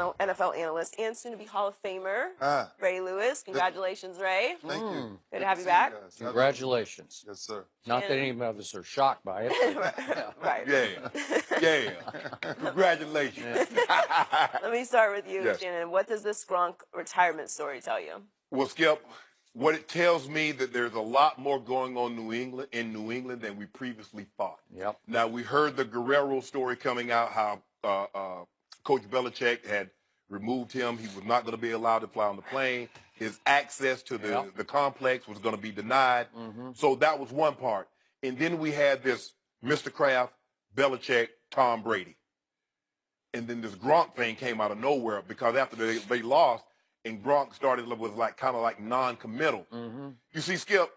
NFL analyst and soon-to-be Hall of Famer, Ray Lewis. Congratulations, Ray. Thank you. Good to have you back. You Congratulations. Yes, sir. Not that any of us are shocked by it. Right. Yeah. Congratulations. Let me start with you, Yes. Shannon. What does this Gronk retirement story tell you? Well, Skip, what it tells me that there's a lot more going on in New England than we previously thought. Yep. Now, we heard the Guerrero story coming out, how Coach Belichick had removed him. He was not going to be allowed to fly on the plane. His access to the complex was going to be denied. So that was one part. And then we had this Mr. Kraft, Belichick, Tom Brady. And then this Gronk thing came out of nowhere because after they lost, and Gronk started with kind of like non-committal. You see, Skip,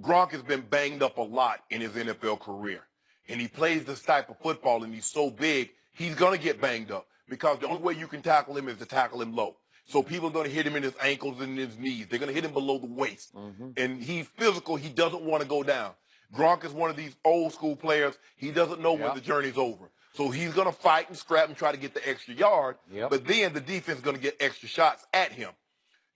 Gronk has been banged up a lot in his NFL career. And he plays this type of football, and he's so big, he's going to get banged up because the only way you can tackle him is to tackle him low. So people are going to hit him in his ankles and his knees. They're going to hit him below the waist. And he's physical. He doesn't want to go down. Gronk is one of these old school players. He doesn't know when the journey's over. So he's going to fight and scrap and try to get the extra yard. But then the defense is going to get extra shots at him.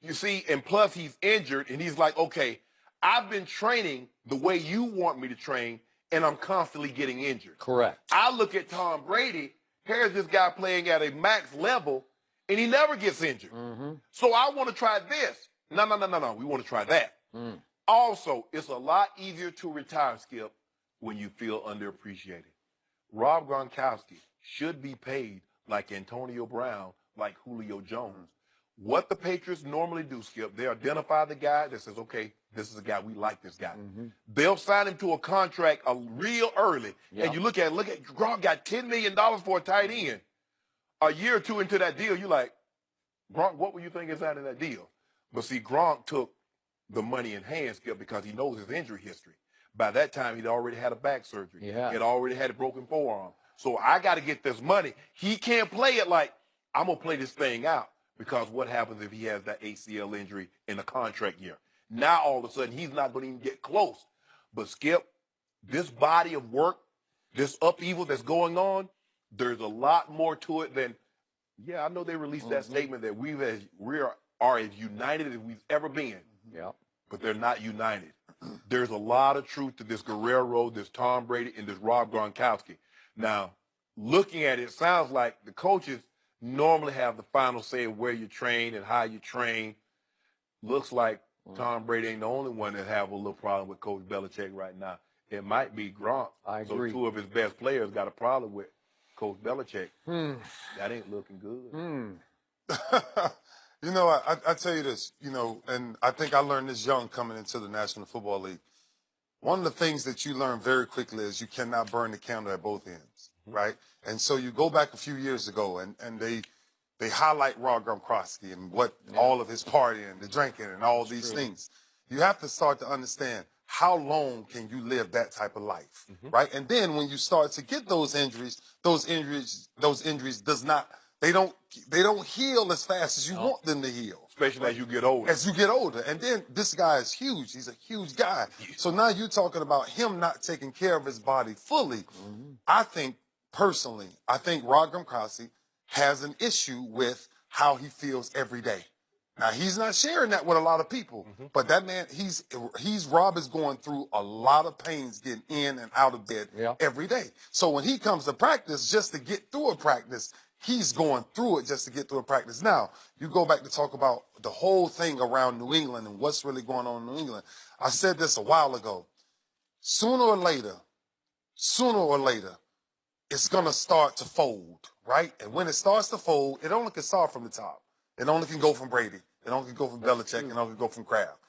You see, and plus he's injured, and he's like, okay, I've been training the way you want me to train, and I'm constantly getting injured. Correct. I look at Tom Brady. Here's this guy playing at a max level, and he never gets injured. So I want to try this. No. We want to try that. Also, it's a lot easier to retire, Skip, when you feel underappreciated. Rob Gronkowski should be paid like Antonio Brown, like Julio Jones. What the Patriots normally do, Skip, they identify the guy that says, okay, this is a guy, we like this guy. They'll sign him to a contract real early. And you look at Gronk got $10 million for a tight end. A year or two into that deal, you're like, Gronk, what were you thinking inside of that deal? But see, Gronk took the money in hand, Skip, because he knows his injury history. By that time, he'd already had a back surgery. He had already had a broken forearm. So I got to get this money. He can't play it like, I'm going to play this thing out. Because what happens if he has that ACL injury in a contract year? Now, all of a sudden, he's not going to even get close. But, Skip, this body of work, this upheaval that's going on, there's a lot more to it than, I know they released that statement that we are as united as we've ever been. But they're not united. There's a lot of truth to this Guerrero, this Tom Brady, and this Rob Gronkowski. Now, looking at it, it sounds like the coaches normally have the final say of where you train and how you train. Looks like Tom Brady ain't the only one that have a little problem with Coach Belichick right now. It might be Gronk. I agree. So two of his best players got a problem with Coach Belichick. That ain't looking good. You know, I tell you this, and I think I learned this young coming into the National Football League. One of the things that you learn very quickly is you cannot burn the candle at both ends, right? And so you go back a few years ago, and they highlight Rob Gronkowski and what all of his partying, the drinking, and all these things. You have to start to understand how long can you live that type of life, right? And then when you start to get those injuries they don't heal as fast as you want them to heal. Especially as you get older. As you get older. And then this guy is huge. He's a huge guy. So now you're talking about him not taking care of his body fully. I think, personally, Rob Gronkowski has an issue with how he feels every day. Now, he's not sharing that with a lot of people. But that man, Rob is going through a lot of pains getting in and out of bed every day. So when he comes to practice, just to get through a practice, he's going through it just to get through a practice. Now, you go back to talk about the whole thing around New England and what's really going on in New England. I said this a while ago. Sooner or later, it's going to start to fold, right? And when it starts to fold, it only can start from the top. It only can go from Brady. It only can go from Belichick. It only can go from Kraft.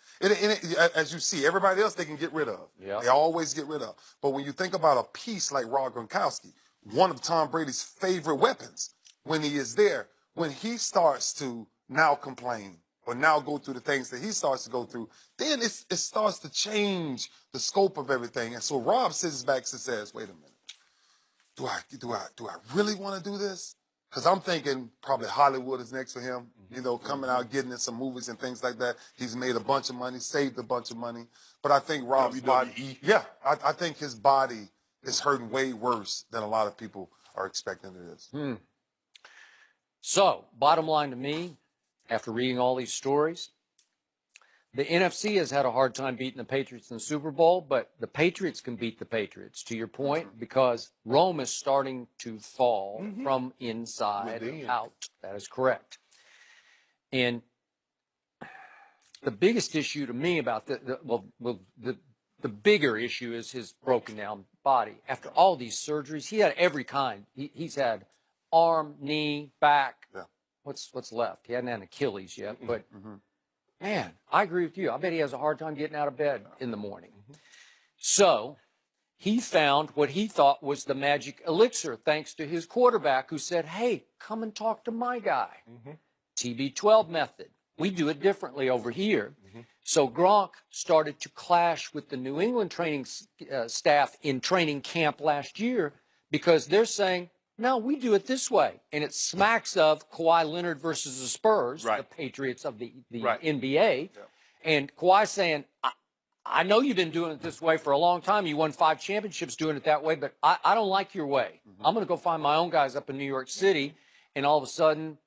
As you see, everybody else they can get rid of. They always get rid of. But when you think about a piece like Rob Gronkowski, one of Tom Brady's favorite weapons, when he is there, when he starts to now complain or now go through the things that he starts to go through, then it starts to change the scope of everything. And so Rob sits back and says, wait a minute, do I really want to do this? Because I'm thinking probably Hollywood is next for him, coming out, getting in some movies and things like that. He's made a bunch of money, saved a bunch of money. But I think Rob's body, I think his body is hurting way worse than a lot of people are expecting it is. So, bottom line to me, after reading all these stories, the NFC has had a hard time beating the Patriots in the Super Bowl, but the Patriots can beat the Patriots, to your point, because Rome is starting to fall from inside out. That is correct. And the biggest issue to me about the bigger issue is his broken down body. After all these surgeries, he had every kind. He's had arm, knee, back. Yeah. What's left? He hadn't had an Achilles yet, but man, I agree with you. I bet he has a hard time getting out of bed in the morning. So he found what he thought was the magic elixir, thanks to his quarterback, who said, hey, come and talk to my guy. TB12 method. We do it differently over here. So Gronk started to clash with the New England training staff in training camp last year, because they're saying, no, we do it this way. And it smacks of Kawhi Leonard versus the Spurs, the Patriots of the NBA. And Kawhi saying, I know you've been doing it this way for a long time. You won 5 championships doing it that way, but I don't like your way. I'm going to go find my own guys up in New York City. And all of a sudden,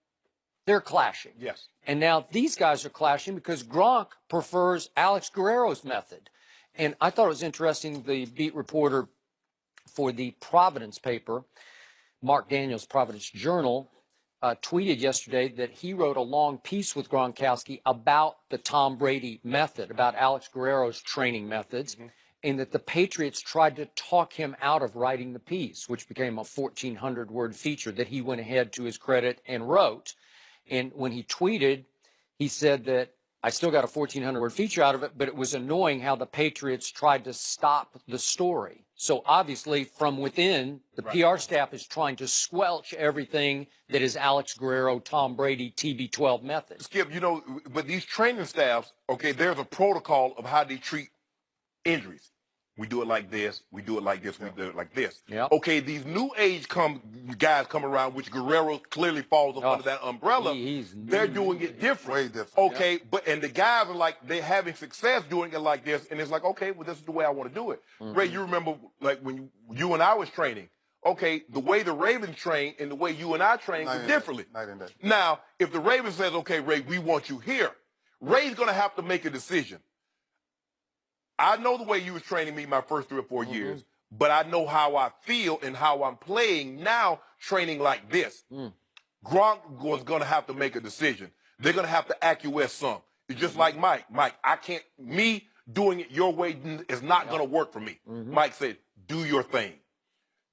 they're clashing. Yes. And now these guys are clashing because Gronk prefers Alex Guerrero's method. And I thought it was interesting, the beat reporter for the Providence paper, Mark Daniels' Providence Journal, tweeted yesterday that he wrote a long piece with Gronkowski about the Tom Brady method, about Alex Guerrero's training methods, and that the Patriots tried to talk him out of writing the piece, which became a 1,400-word feature that he went ahead, to his credit, and wrote. And when he tweeted, he said that I still got a 1,400-word feature out of it, but it was annoying how the Patriots tried to stop the story. So obviously, from within, the PR staff is trying to squelch everything that is Alex Guerrero, Tom Brady, TB12 method. Skip, you know, but these training staffs, okay, there's a protocol of how they treat injuries. We do it like this. We do it like this. We do it like this. Okay, these new age guys come around, which Guerrero clearly falls under that umbrella. They're doing it different. Way different. Okay, but and the guys are like, they're having success doing it like this, and it's like, okay, well, this is the way I want to do it. Ray, you remember like when you and I was training? Okay, the way the Ravens train and the way you and I train was differently. Night and day. Now, if the Ravens says, okay, Ray, we want you here, Ray's going to have to make a decision. I know the way you was training me my first 3 or 4 years, but I know how I feel and how I'm playing now training like this. Gronk was going to have to make a decision. They're going to have to acquiesce some. It's just like Mike. Mike, me doing it your way is not going to work for me. Mike said, do your thing.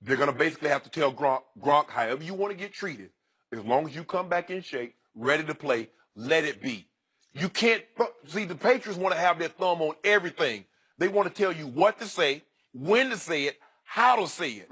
They're going to basically have to tell Gronk, however you want to get treated, as long as you come back in shape, ready to play, let it be. You can't, see, the Patriots want to have their thumb on everything. They want to tell you what to say, when to say it, how to say it.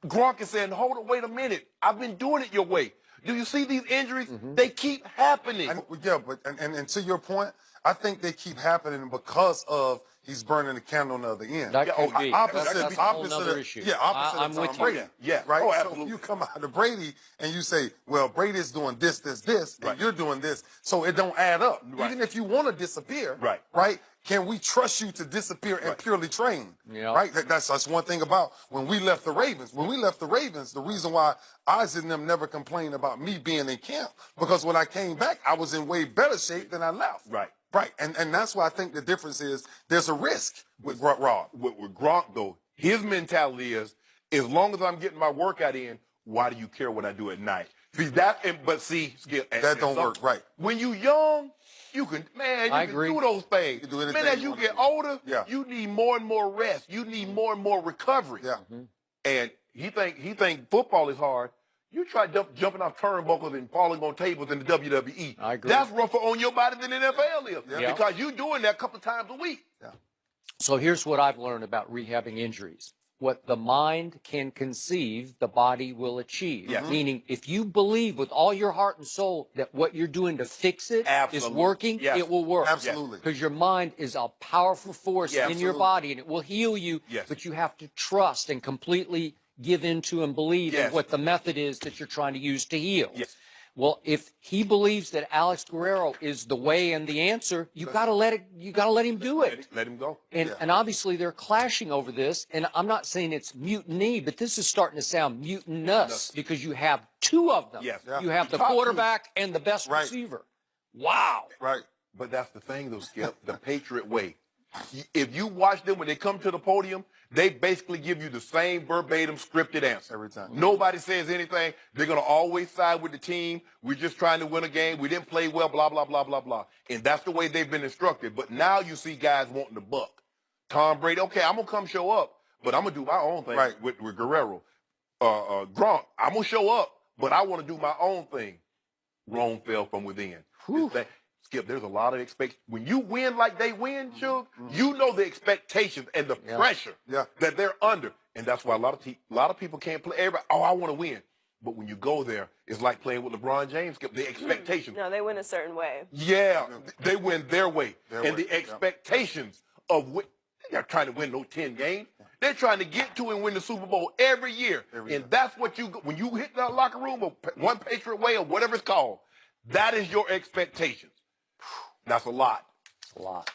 Gronk is saying, hold on, wait a minute. I've been doing it your way. Do you see these injuries? They keep happening. And to your point, I think they keep happening because of he's burning the candle on the other end. That could be. Opposite That's a whole nother issue. Yeah, opposite I'm of Tom with you. Brady. Yeah. Right? Oh, So absolutely. you come out of Brady and you say, well, Brady's doing this, and you're doing this, so it don't add up. Even if you want to disappear, right? Can we trust you to disappear and purely train? Right? That's one thing about when we left the Ravens. When we left the Ravens, the reason why Isaac and them never complained about me being in camp, because when I came back, I was in way better shape than I left. Right. And that's why I think the difference is there's a risk with Rob. With Gronk, though, his mentality is, as long as I'm getting my workout in, why do you care what I do at night? See, Skip, that don't work, right. When you young, you can do those things. Man, as you get older, you need more and more rest. You need more and more recovery. And he think football is hard. You try jumping off turnbuckles and falling on tables in the WWE. I agree. That's rougher on your body than the NFL is. Because you're doing that a couple of times a week. So here's what I've learned about rehabbing injuries. What the mind can conceive, the body will achieve. Meaning, if you believe with all your heart and soul that what you're doing to fix it is working, it will work. Absolutely. Because your mind is a powerful force in your body, and it will heal you, but you have to trust and completely give into and believe in what the method is that you're trying to use to heal. Well, if he believes that Alex Guerrero is the way and the answer, you got to let him do it. Let him go. And obviously they're clashing over this. And I'm not saying it's mutiny, but this is starting to sound mutinous because you have two of them. Yes. You have the quarterback and the best receiver. Wow. Right. But that's the thing, though, Skip, the Patriot way. If you watch them when they come to the podium, they basically give you the same verbatim scripted answer. Every time. Nobody says anything. They're going to always side with the team. We're just trying to win a game. We didn't play well, blah, blah, blah, blah, blah. And that's the way they've been instructed. But now you see guys wanting to buck. Tom Brady, okay, I'm going to come show up, but I'm going to do my own thing with Guerrero. Gronk, I'm going to show up, but I want to do my own thing. Rome fell from within. Skip, there's a lot of expectations. When you win like they win, Shug, you know the expectations and the pressure that they're under. And that's why a lot of people can't play. Everybody, oh, I want to win. But when you go there, it's like playing with LeBron James, Skip, the expectations. No, they win a certain way. Yeah, they win their way. The expectations of they're trying to win no 10 games. They're trying to get to and win the Super Bowl every year. And that's what when you hit that locker room or one Patriot way or whatever it's called, that is your expectations. That's a lot. It's a lot.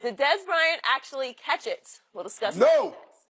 Did Des Bryant actually catch it? We'll discuss No.